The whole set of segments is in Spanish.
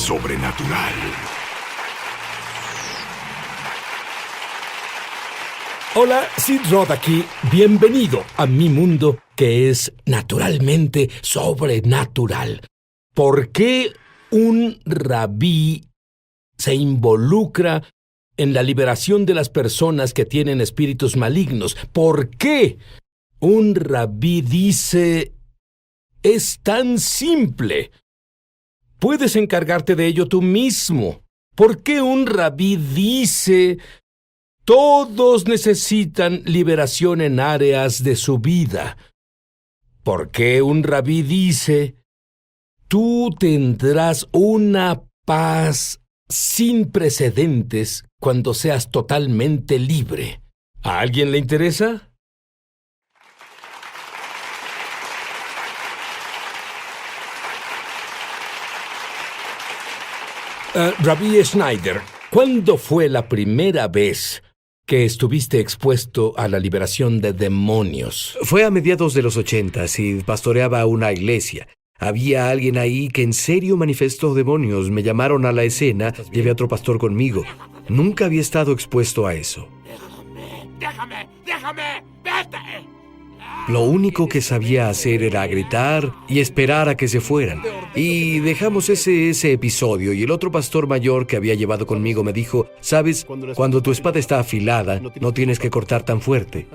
sobrenatural. Hola, Sid Roth aquí. Bienvenido a mi mundo que es naturalmente sobrenatural. ¿Por qué un rabí se involucra en la liberación de las personas que tienen espíritus malignos? ¿Por qué un rabí dice: es tan simple, puedes encargarte de ello tú mismo? ¿Por qué un rabí dice: todos necesitan liberación en áreas de su vida? ¿Por qué un rabí dice: tú tendrás una paz sin precedentes cuando seas totalmente libre? ¿A alguien le interesa? Rabí Schneider, ¿cuándo fue la primera vez que estuviste expuesto a la liberación de demonios? Fue a mediados de los 80 y pastoreaba una iglesia. Había alguien ahí que en serio manifestó demonios. Me llamaron a la escena, llevé a otro pastor conmigo. Nunca había estado expuesto a eso. ¡Déjame! ¡Vete! Lo único que sabía hacer era gritar y esperar a que se fueran. Y dejamos ese episodio, y el otro pastor mayor que había llevado conmigo me dijo: ¿sabes? Cuando tu espada está afilada, no tienes que cortar tan fuerte.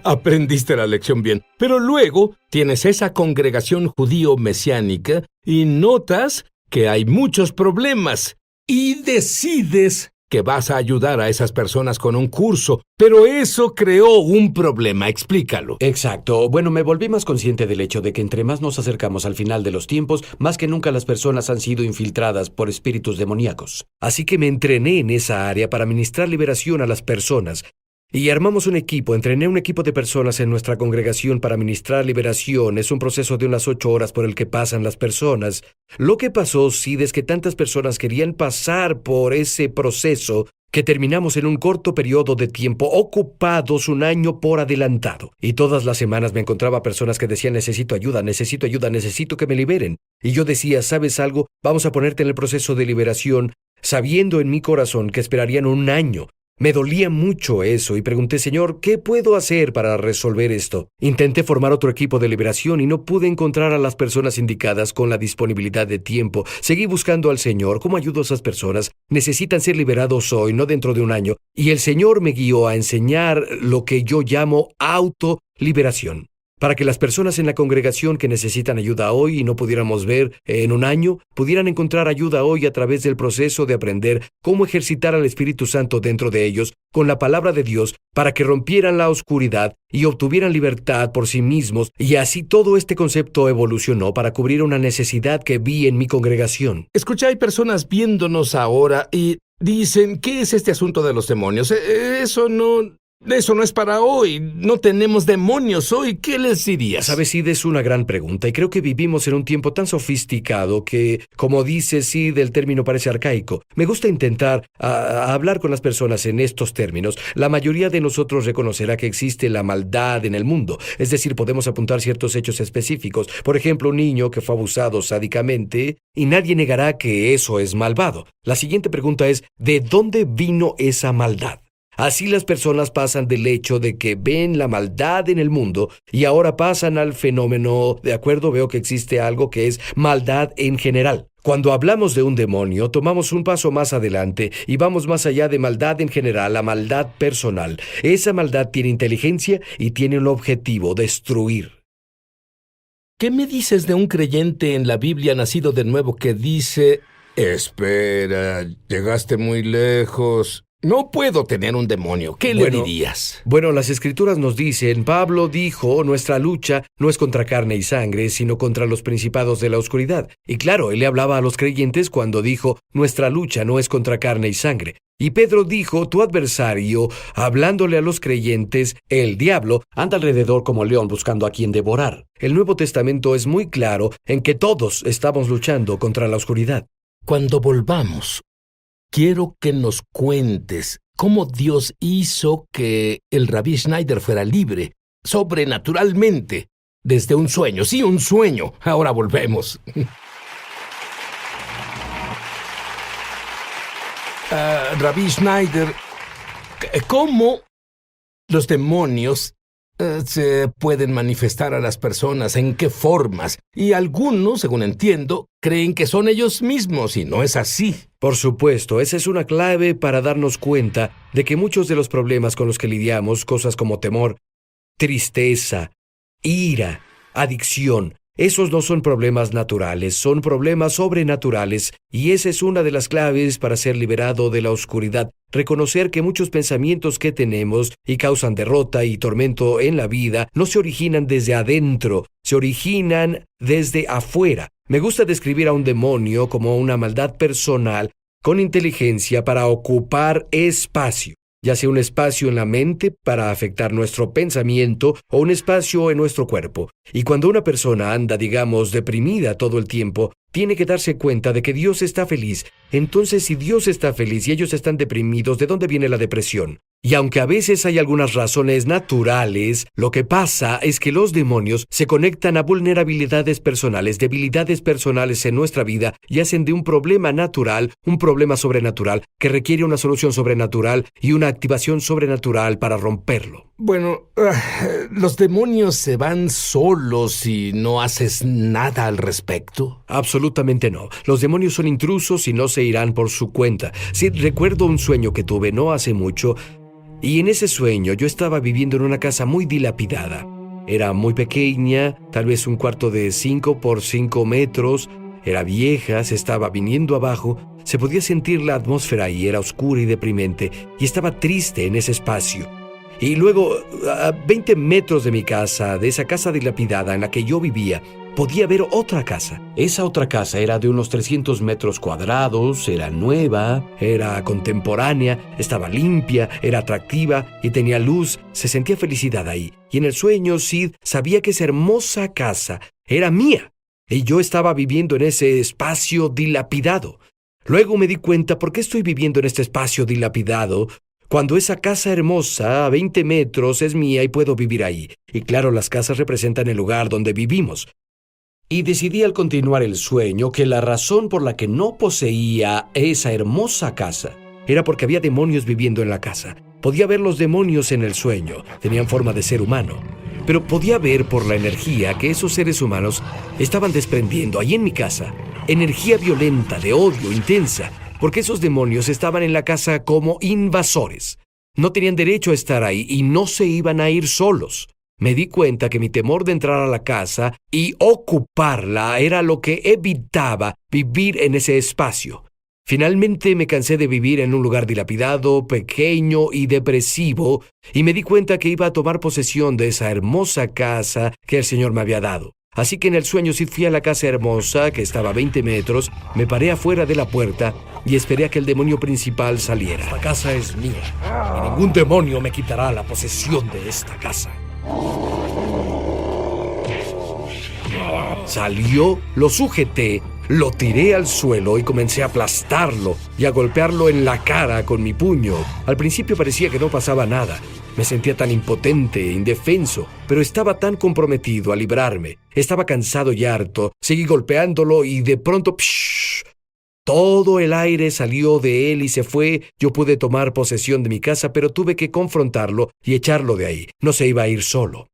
Aprendiste la lección bien. Pero luego tienes esa congregación judío-mesiánica y notas que hay muchos problemas y decides que vas a ayudar a esas personas con un curso, pero eso creó un problema. Explícalo. Exacto. Bueno, me volví más consciente del hecho de que entre más nos acercamos al final de los tiempos, más que nunca las personas han sido infiltradas por espíritus demoníacos. Así que me entrené en esa área para ministrar liberación a las personas. Y armamos un equipo, entrené un equipo de personas en nuestra congregación para ministrar liberación. Es un proceso de unas 8 horas por el que pasan las personas. Lo que pasó, Sid, es que tantas personas querían pasar por ese proceso que terminamos en un corto periodo de tiempo, ocupados un año por adelantado. Y todas las semanas me encontraba personas que decían: necesito ayuda, necesito que me liberen. Y yo decía: ¿sabes algo? Vamos a ponerte en el proceso de liberación, sabiendo en mi corazón que esperarían un año. Me dolía mucho eso y pregunté: Señor, ¿qué puedo hacer para resolver esto? Intenté formar otro equipo de liberación y no pude encontrar a las personas indicadas con la disponibilidad de tiempo. Seguí buscando al Señor. ¿Cómo ayudo a esas personas? Necesitan ser liberados hoy, no dentro de un año. Y el Señor me guió a enseñar lo que yo llamo autoliberación. Para que las personas en la congregación que necesitan ayuda hoy y no pudiéramos ver en un año, pudieran encontrar ayuda hoy a través del proceso de aprender cómo ejercitar al Espíritu Santo dentro de ellos con la palabra de Dios, para que rompieran la oscuridad y obtuvieran libertad por sí mismos. Y así todo este concepto evolucionó para cubrir una necesidad que vi en mi congregación. Escucha, hay personas viéndonos ahora y dicen: ¿qué es este asunto de los demonios? Eso no es para hoy. No tenemos demonios hoy. ¿Qué les dirías? Sabes, Sid, es una gran pregunta, y creo que vivimos en un tiempo tan sofisticado que, como dice Sid, el término parece arcaico. Me gusta intentar hablar con las personas en estos términos. La mayoría de nosotros reconocerá que existe la maldad en el mundo. Es decir, podemos apuntar ciertos hechos específicos. Por ejemplo, un niño que fue abusado sádicamente, y nadie negará que eso es malvado. La siguiente pregunta es: ¿de dónde vino esa maldad? Así las personas pasan del hecho de que ven la maldad en el mundo y ahora pasan al fenómeno, de acuerdo, veo que existe algo que es maldad en general. Cuando hablamos de un demonio, tomamos un paso más adelante y vamos más allá de maldad en general a maldad personal. Esa maldad tiene inteligencia y tiene un objetivo: destruir. ¿Qué me dices de un creyente en la Biblia nacido de nuevo que dice: espera, llegaste muy lejos, no puedo tener un demonio? ¿Qué le dirías? Bueno, las Escrituras nos dicen, Pablo dijo: nuestra lucha no es contra carne y sangre, sino contra los principados de la oscuridad. Y claro, él le hablaba a los creyentes cuando dijo: nuestra lucha no es contra carne y sangre. Y Pedro dijo: tu adversario, hablándole a los creyentes, el diablo, anda alrededor como león buscando a quien devorar. El Nuevo Testamento es muy claro en que todos estamos luchando contra la oscuridad. Cuando volvamos, quiero que nos cuentes cómo Dios hizo que el Rabí Schneider fuera libre, sobrenaturalmente, desde un sueño. Sí, un sueño. Ahora volvemos. Rabbi Schneider, ¿cómo los demonios se pueden manifestar a las personas? ¿En qué formas? Y algunos, según entiendo, creen que son ellos mismos, y no es así. Por supuesto, esa es una clave para darnos cuenta de que muchos de los problemas con los que lidiamos, cosas como temor, tristeza, ira, adicción, esos no son problemas naturales, son problemas sobrenaturales, y esa es una de las claves para ser liberado de la oscuridad. Reconocer que muchos pensamientos que tenemos y causan derrota y tormento en la vida no se originan desde adentro, se originan desde afuera. Me gusta describir a un demonio como una maldad personal con inteligencia para ocupar espacio, ya sea un espacio en la mente para afectar nuestro pensamiento o un espacio en nuestro cuerpo. Y cuando una persona anda, digamos, deprimida todo el tiempo, tiene que darse cuenta de que Dios está feliz. Entonces, si Dios está feliz y ellos están deprimidos, ¿de dónde viene la depresión? Y aunque a veces hay algunas razones naturales, lo que pasa es que los demonios se conectan a vulnerabilidades personales, debilidades personales en nuestra vida y hacen de un problema natural un problema sobrenatural que requiere una solución sobrenatural y una activación sobrenatural para romperlo. Bueno, ¿los demonios se van solos si no haces nada al respecto? Absolutamente no. Los demonios son intrusos y no se irán por su cuenta. Sí, recuerdo un sueño que tuve no hace mucho, y en ese sueño yo estaba viviendo en una casa muy dilapidada. Era muy pequeña, tal vez un cuarto de 5 por 5 metros. Era vieja, se estaba viniendo abajo. Se podía sentir la atmósfera y era oscura y deprimente, y estaba triste en ese espacio. Y luego, a 20 metros de mi casa, de esa casa dilapidada en la que yo vivía, podía ver otra casa. Esa otra casa era de unos 300 metros cuadrados, era nueva, era contemporánea, estaba limpia, era atractiva y tenía luz. Se sentía felicidad ahí. Y en el sueño, Sid sabía que esa hermosa casa era mía. Y yo estaba viviendo en ese espacio dilapidado. Luego me di cuenta por qué estoy viviendo en este espacio dilapidado, cuando esa casa hermosa a 20 metros es mía y puedo vivir ahí. Y claro, las casas representan el lugar donde vivimos. Y decidí al continuar el sueño que la razón por la que no poseía esa hermosa casa era porque había demonios viviendo en la casa. Podía ver los demonios en el sueño, tenían forma de ser humano. Pero podía ver por la energía que esos seres humanos estaban desprendiendo ahí en mi casa. Energía violenta, de odio, intensa, porque esos demonios estaban en la casa como invasores. No tenían derecho a estar ahí y no se iban a ir solos. Me di cuenta que mi temor de entrar a la casa y ocuparla era lo que evitaba vivir en ese espacio. Finalmente me cansé de vivir en un lugar dilapidado, pequeño y depresivo, y me di cuenta que iba a tomar posesión de esa hermosa casa que el Señor me había dado. Así que en el sueño sí fui a la casa hermosa, que estaba a 20 metros, me paré afuera de la puerta y esperé a que el demonio principal saliera. Esta casa es mía, y ningún demonio me quitará la posesión de esta casa. Salió, lo sujeté, lo tiré al suelo y comencé a aplastarlo y a golpearlo en la cara con mi puño. Al principio parecía que no pasaba nada. Me sentía tan impotente, indefenso, pero estaba tan comprometido a librarme. Estaba cansado y harto. Seguí golpeándolo y de pronto, todo el aire salió de él y se fue. Yo pude tomar posesión de mi casa, pero tuve que confrontarlo y echarlo de ahí. No se iba a ir solo.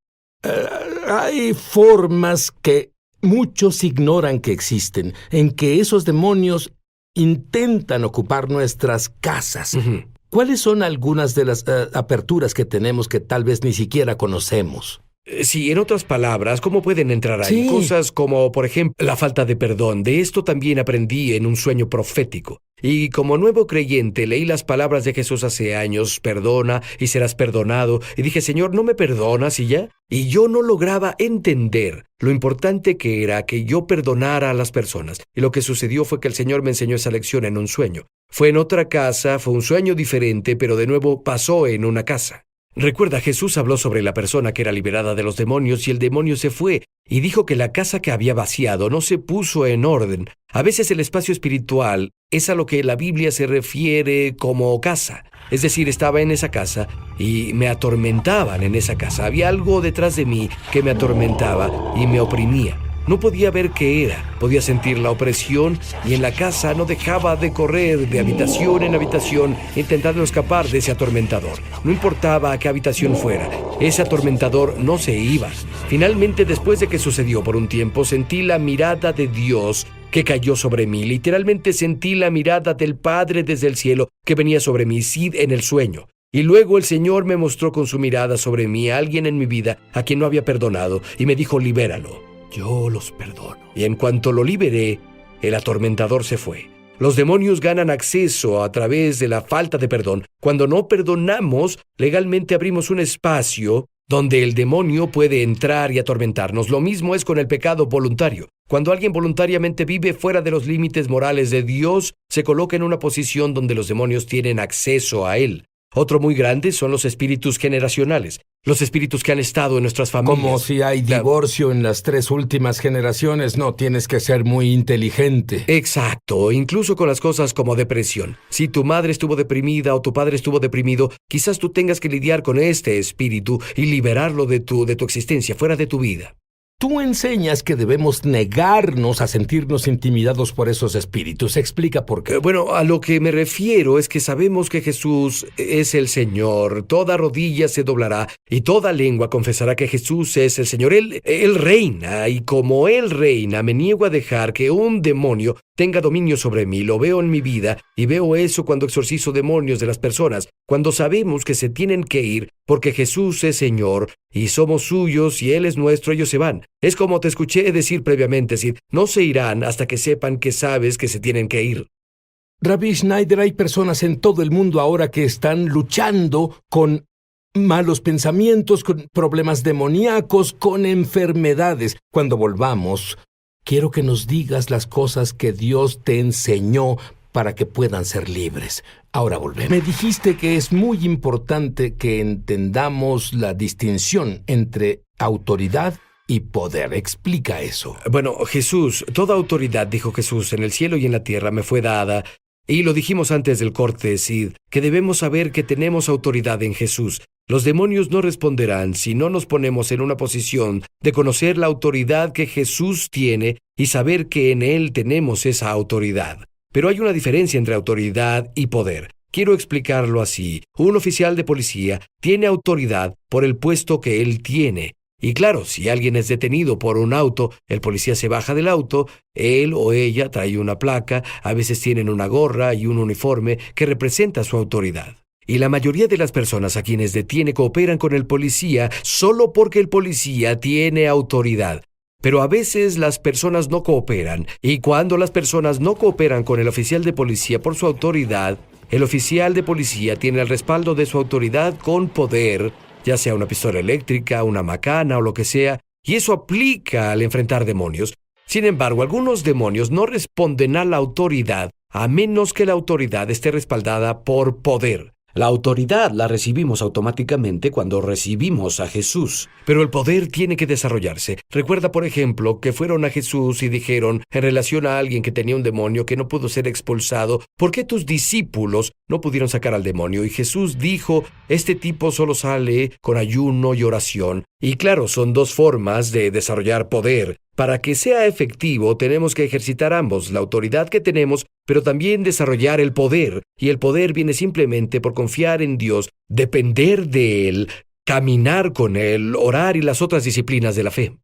Hay formas que muchos ignoran que existen, en que esos demonios intentan ocupar nuestras casas. Uh-huh. ¿Cuáles son algunas de las aperturas que tenemos que tal vez ni siquiera conocemos? Sí, en otras palabras, ¿cómo pueden entrar ahí? Sí. Cosas como, por ejemplo, la falta de perdón. De esto también aprendí en un sueño profético. Y como nuevo creyente, leí las palabras de Jesús hace años: perdona y serás perdonado. Y dije, Señor, ¿no me perdonas y ya? Y yo no lograba entender lo importante que era que yo perdonara a las personas. Y lo que sucedió fue que el Señor me enseñó esa lección en un sueño. Fue en otra casa, fue un sueño diferente, pero de nuevo pasó en una casa. Recuerda, Jesús habló sobre la persona que era liberada de los demonios y el demonio se fue, y dijo que la casa que había vaciado no se puso en orden. A veces el espacio espiritual es a lo que la Biblia se refiere como casa. Es decir, estaba en esa casa y me atormentaban en esa casa. Había algo detrás de mí que me atormentaba y me oprimía. No podía ver qué era, podía sentir la opresión y en la casa no dejaba de correr de habitación en habitación intentando escapar de ese atormentador. No importaba a qué habitación fuera, ese atormentador no se iba. Finalmente, después de que sucedió por un tiempo, sentí la mirada de Dios que cayó sobre mí. Literalmente sentí la mirada del Padre desde el cielo que venía sobre mí, Sid, en el sueño. Y luego el Señor me mostró con su mirada sobre mí a alguien en mi vida a quien no había perdonado y me dijo: libéralo, yo los perdono. Y en cuanto lo liberé, el atormentador se fue. Los demonios ganan acceso a través de la falta de perdón. Cuando no perdonamos, legalmente abrimos un espacio donde el demonio puede entrar y atormentarnos. Lo mismo es con el pecado voluntario. Cuando alguien voluntariamente vive fuera de los límites morales de Dios, se coloca en una posición donde los demonios tienen acceso a él. Otro muy grande son los espíritus generacionales, los espíritus que han estado en nuestras familias. Como si hay divorcio en las 3 últimas generaciones, no tienes que ser muy inteligente. Exacto, incluso con las cosas como depresión. Si tu madre estuvo deprimida o tu padre estuvo deprimido, quizás tú tengas que lidiar con este espíritu y liberarlo de tu existencia, fuera de tu vida. Tú enseñas que debemos negarnos a sentirnos intimidados por esos espíritus. Explica por qué. Bueno, a lo que me refiero es que sabemos que Jesús es el Señor. Toda rodilla se doblará y toda lengua confesará que Jesús es el Señor. Él reina, y como Él reina, me niego a dejar que un demonio tenga dominio sobre mí. Lo veo en mi vida y veo eso cuando exorcizo demonios de las personas, cuando sabemos que se tienen que ir porque Jesús es Señor y somos suyos y Él es nuestro, ellos se van. Es como te escuché decir previamente, Sid, no se irán hasta que sepan que sabes que se tienen que ir. Rabbi Schneider, hay personas en todo el mundo ahora que están luchando con malos pensamientos, con problemas demoníacos, con enfermedades. Cuando volvamos, quiero que nos digas las cosas que Dios te enseñó para que puedan ser libres. Ahora volvemos. Me dijiste que es muy importante que entendamos la distinción entre autoridad y poder. Explica eso. Bueno, Jesús, toda autoridad, dijo Jesús, en el cielo y en la tierra me fue dada. Y lo dijimos antes del corte, Sid, que debemos saber que tenemos autoridad en Jesús. Los demonios no responderán si no nos ponemos en una posición de conocer la autoridad que Jesús tiene y saber que en Él tenemos esa autoridad. Pero hay una diferencia entre autoridad y poder. Quiero explicarlo así. Un oficial de policía tiene autoridad por el puesto que él tiene. Y claro, si alguien es detenido por un auto, el policía se baja del auto, él o ella trae una placa, a veces tienen una gorra y un uniforme que representa su autoridad. Y la mayoría de las personas a quienes detiene cooperan con el policía solo porque el policía tiene autoridad. Pero a veces las personas no cooperan, y cuando las personas no cooperan con el oficial de policía por su autoridad, el oficial de policía tiene el respaldo de su autoridad con poder, ya sea una pistola eléctrica, una macana o lo que sea, y eso aplica al enfrentar demonios. Sin embargo, algunos demonios no responden a la autoridad a menos que la autoridad esté respaldada por poder. La autoridad la recibimos automáticamente cuando recibimos a Jesús, pero el poder tiene que desarrollarse. Recuerda, por ejemplo, que fueron a Jesús y dijeron, en relación a alguien que tenía un demonio que no pudo ser expulsado, ¿por qué tus discípulos no pudieron sacar al demonio? Y Jesús dijo, este tipo solo sale con ayuno y oración. Y claro, son dos formas de desarrollar poder. Para que sea efectivo, tenemos que ejercitar ambos, la autoridad que tenemos, pero también desarrollar el poder. Y el poder viene simplemente por confiar en Dios, depender de Él, caminar con Él, orar y las otras disciplinas de la fe.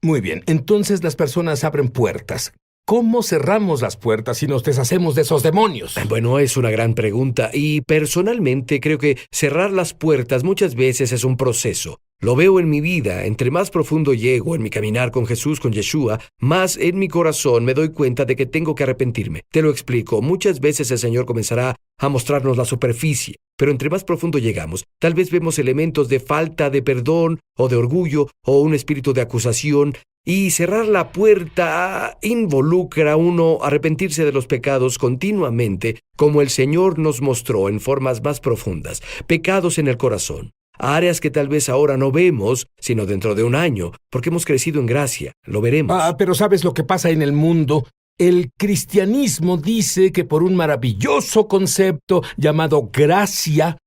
Muy bien, entonces las personas abren puertas. ¿Cómo cerramos las puertas y nos deshacemos de esos demonios? Bueno, es una gran pregunta y personalmente creo que cerrar las puertas muchas veces es un proceso. Lo veo en mi vida, entre más profundo llego en mi caminar con Jesús, con Yeshua, más en mi corazón me doy cuenta de que tengo que arrepentirme. Te lo explico, muchas veces el Señor comenzará a mostrarnos la superficie, pero entre más profundo llegamos, tal vez vemos elementos de falta de perdón o de orgullo o un espíritu de acusación. Y cerrar la puerta involucra a uno arrepentirse de los pecados continuamente, como el Señor nos mostró en formas más profundas. Pecados en el corazón. Áreas que tal vez ahora no vemos, sino dentro de un año, porque hemos crecido en gracia. Lo veremos. Pero ¿sabes lo que pasa en el mundo? El cristianismo dice que por un maravilloso concepto llamado gracia,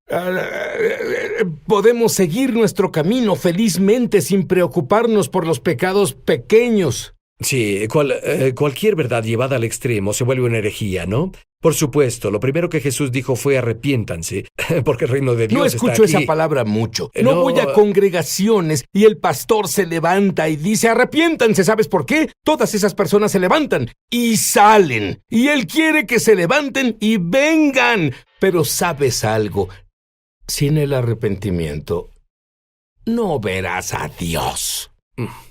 podemos seguir nuestro camino felizmente sin preocuparnos por los pecados pequeños. Sí, cualquier verdad llevada al extremo se vuelve una herejía, ¿no? Por supuesto, lo primero que Jesús dijo fue arrepiéntanse, porque el reino de Dios No está escucho aquí. esa palabra mucho. No. No voy a congregaciones y el pastor se levanta y dice arrepiéntanse. ¿Sabes por qué? Todas esas personas se levantan y salen. Y él quiere que se levanten y vengan. Pero ¿sabes algo? Sin el arrepentimiento, no verás a Dios.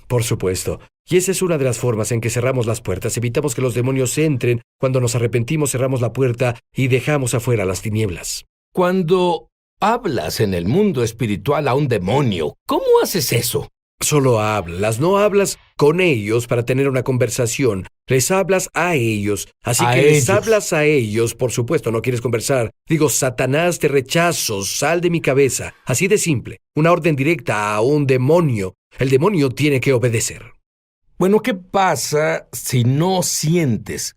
Por supuesto. Y esa es una de las formas en que cerramos las puertas. Evitamos que los demonios entren. Cuando nos arrepentimos, cerramos la puerta y dejamos afuera las tinieblas. Cuando hablas en el mundo espiritual a un demonio, ¿cómo haces eso? Solo hablas, no hablas con ellos para tener una conversación. Les hablas a ellos. Así A que les ellos. hablas a ellos, por supuesto, no quieres conversar. Digo, Satanás, te rechazo, sal de mi cabeza. Así de simple. Una orden directa a un demonio. El demonio tiene que obedecer. Bueno, ¿qué pasa si no sientes?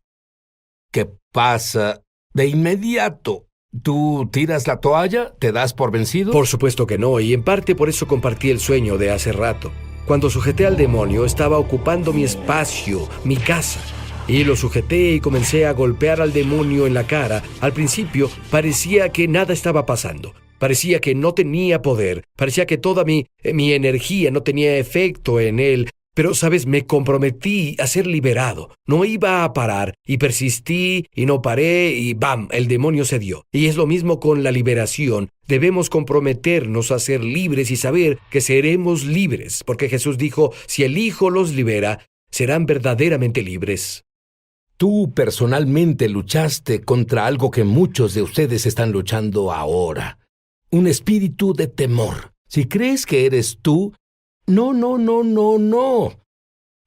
¿Qué pasa de inmediato? ¿Tú tiras la toalla? ¿Te das por vencido? Por supuesto que no, y en parte por eso compartí el sueño de hace rato. Cuando sujeté al demonio, estaba ocupando mi espacio, mi casa. Y lo sujeté y comencé a golpear al demonio en la cara. Al principio parecía que nada estaba pasando. Parecía que no tenía poder. Parecía que toda mi energía no tenía efecto en él. Pero, ¿sabes? Me comprometí a ser liberado. No iba a parar, y persistí, y no paré, y ¡bam! El demonio cedió. Y es lo mismo con la liberación. Debemos comprometernos a ser libres y saber que seremos libres, porque Jesús dijo, si el Hijo los libera, serán verdaderamente libres. Tú personalmente luchaste contra algo que muchos de ustedes están luchando ahora. Un espíritu de temor. Si crees que eres tú, no.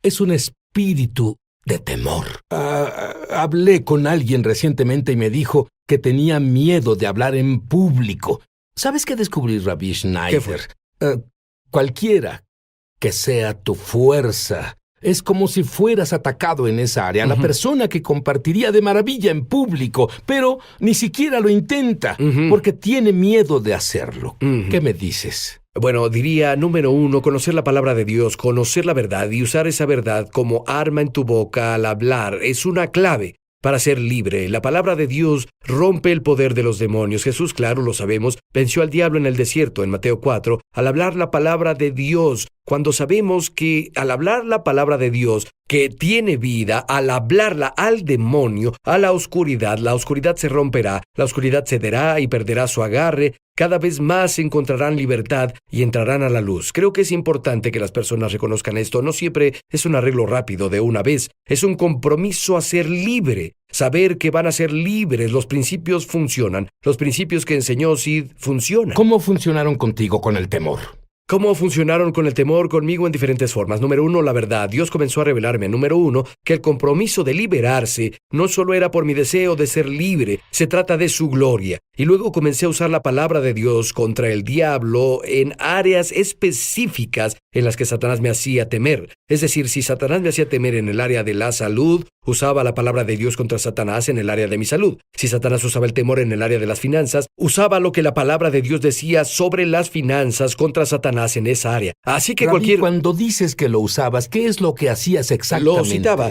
Es un espíritu de temor. Hablé con alguien recientemente y me dijo que tenía miedo de hablar en público. ¿Sabes qué descubrí, Rabbi Schneider? ¿Qué fue? Cualquiera que sea tu fuerza, es como si fueras atacado en esa área. La persona que compartiría de maravilla en público, pero ni siquiera lo intenta, porque tiene miedo de hacerlo. ¿Qué me dices? Bueno, diría, número 1, conocer la palabra de Dios, conocer la verdad y usar esa verdad como arma en tu boca al hablar es una clave para ser libre. La palabra de Dios rompe el poder de los demonios. Jesús, claro, lo sabemos, venció al diablo en el desierto, en Mateo 4, al hablar la palabra de Dios. Cuando sabemos que al hablar la palabra de Dios, que tiene vida, al hablarla al demonio, a la oscuridad se romperá, la oscuridad cederá y perderá su agarre. Cada vez más encontrarán libertad y entrarán a la luz. Creo que es importante que las personas reconozcan esto. No siempre es un arreglo rápido de una vez. Es un compromiso a ser libre. Saber que van a ser libres. Los principios funcionan. Los principios que enseñó Sid funcionan. ¿Cómo funcionaron contigo con el temor? ¿Cómo funcionaron con el temor conmigo en diferentes formas? Número 1, la verdad. Dios comenzó a revelarme, número 1, que el compromiso de liberarse no solo era por mi deseo de ser libre, se trata de su gloria. Y luego comencé a usar la palabra de Dios contra el diablo en áreas específicas en las que Satanás me hacía temer. Es decir, si Satanás me hacía temer en el área de la salud, usaba la palabra de Dios contra Satanás en el área de mi salud. Si Satanás usaba el temor en el área de las finanzas, usaba lo que la palabra de Dios decía sobre las finanzas contra Satanás en esa área. Así que Rabí, cuando dices que lo usabas, ¿qué es lo que hacías exactamente? Lo citaba.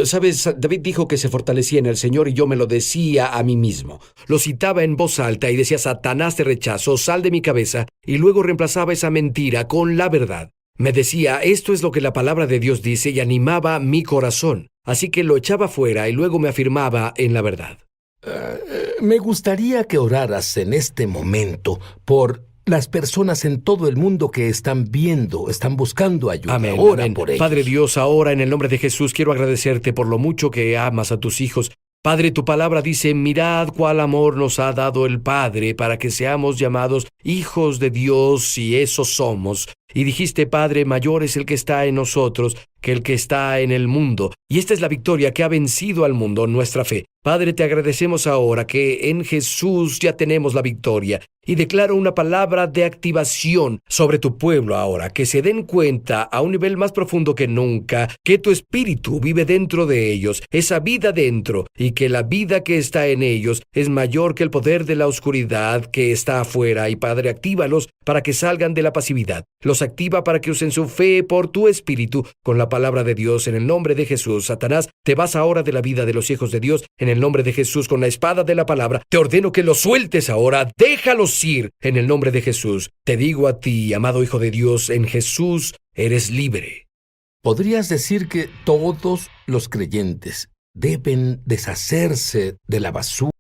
¿Sabes? David dijo que se fortalecía en el Señor y yo me lo decía a mí mismo. Lo citaba en voz alta y decía, Satanás, te rechazo, sal de mi cabeza, y luego reemplazaba esa mentira con la verdad. Me decía, esto es lo que la palabra de Dios dice, y animaba mi corazón. Así que lo echaba fuera y luego me afirmaba en la verdad. Me gustaría que oraras en este momento por las personas en todo el mundo que están buscando ayuda. Amén, Ora amén. por ellos. Padre Dios, ahora en el nombre de Jesús quiero agradecerte por lo mucho que amas a tus hijos. Padre, tu palabra dice, mirad cuál amor nos ha dado el Padre para que seamos llamados hijos de Dios, y eso somos. Y dijiste, Padre, mayor es el que está en nosotros que el que está en el mundo. Y esta es la victoria que ha vencido al mundo, nuestra fe. Padre, te agradecemos ahora que en Jesús ya tenemos la victoria. Y declaro una palabra de activación sobre tu pueblo ahora, que se den cuenta a un nivel más profundo que nunca, que tu espíritu vive dentro de ellos, esa vida dentro, y que la vida que está en ellos es mayor que el poder de la oscuridad que está afuera. Y Padre, actívalos para que salgan de la pasividad. Los activa para que usen su fe por tu espíritu con la palabra de Dios en el nombre de Jesús. Satanás, te vas ahora de la vida de los hijos de Dios en el nombre de Jesús con la espada de la palabra. Te ordeno que los sueltes ahora. Déjalos ir en el nombre de Jesús. Te digo a ti, amado Hijo de Dios, en Jesús eres libre. ¿Podrías decir que todos los creyentes deben deshacerse de la basura